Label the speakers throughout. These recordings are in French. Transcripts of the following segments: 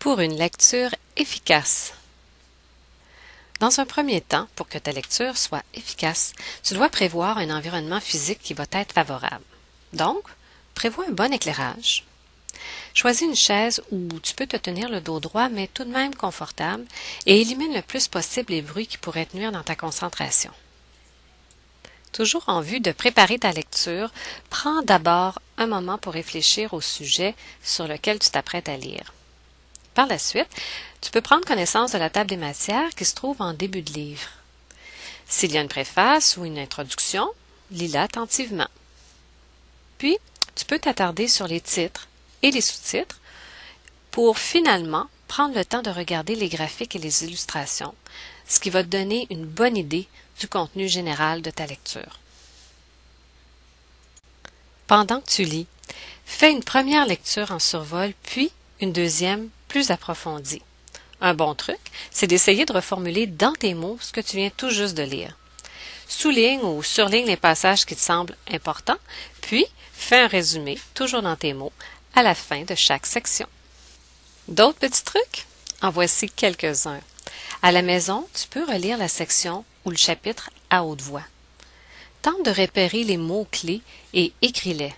Speaker 1: pour une lecture efficace. Dans un premier temps, pour que ta lecture soit efficace, tu dois prévoir un environnement physique qui va être favorable. Donc, prévois un bon éclairage. Choisis une chaise où tu peux te tenir le dos droit mais tout de même confortable et élimine le plus possible les bruits qui pourraient te nuire dans ta concentration. Toujours en vue de préparer ta lecture, prends d'abord un moment pour réfléchir au sujet sur lequel tu t'apprêtes à lire. Par la suite, tu peux prendre connaissance de la table des matières qui se trouve en début de livre. S'il y a une préface ou une introduction, lis-la attentivement. Puis, tu peux t'attarder sur les titres et les sous-titres pour finalement prendre le temps de regarder les graphiques et les illustrations, ce qui va te donner une bonne idée du contenu général de ta lecture. Pendant que tu lis, fais une première lecture en survol, puis une deuxième plus approfondie. Un bon truc, c'est d'essayer de reformuler dans tes mots ce que tu viens tout juste de lire. Souligne ou surligne les passages qui te semblent importants, puis fais un résumé, toujours dans tes mots, à la fin de chaque section. D'autres petits trucs? En voici quelques-uns. À la maison, tu peux relire la section ou le chapitre à haute voix. Tente de repérer les mots-clés et écris-les.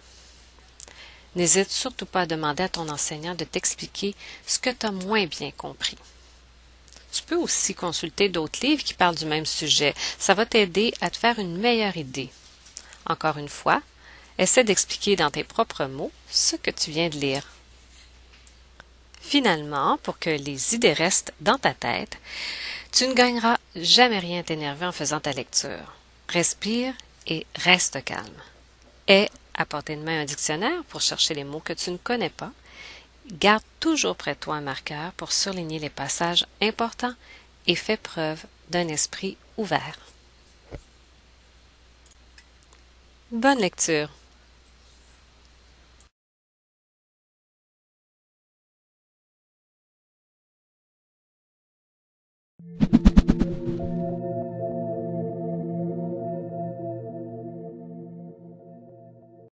Speaker 1: N'hésite surtout pas à demander à ton enseignant de t'expliquer ce que tu as moins bien compris. Tu peux aussi consulter d'autres livres qui parlent du même sujet. Ça va t'aider à te faire une meilleure idée. Encore une fois, essaie d'expliquer dans tes propres mots ce que tu viens de lire. Finalement, pour que les idées restent dans ta tête, tu ne gagneras jamais rien à t'énerver en faisant ta lecture. Respire et reste calme. Aie à portée de main un dictionnaire pour chercher les mots que tu ne connais pas. Garde toujours près de toi un marqueur pour surligner les passages importants et fais preuve d'un esprit ouvert. Bonne lecture!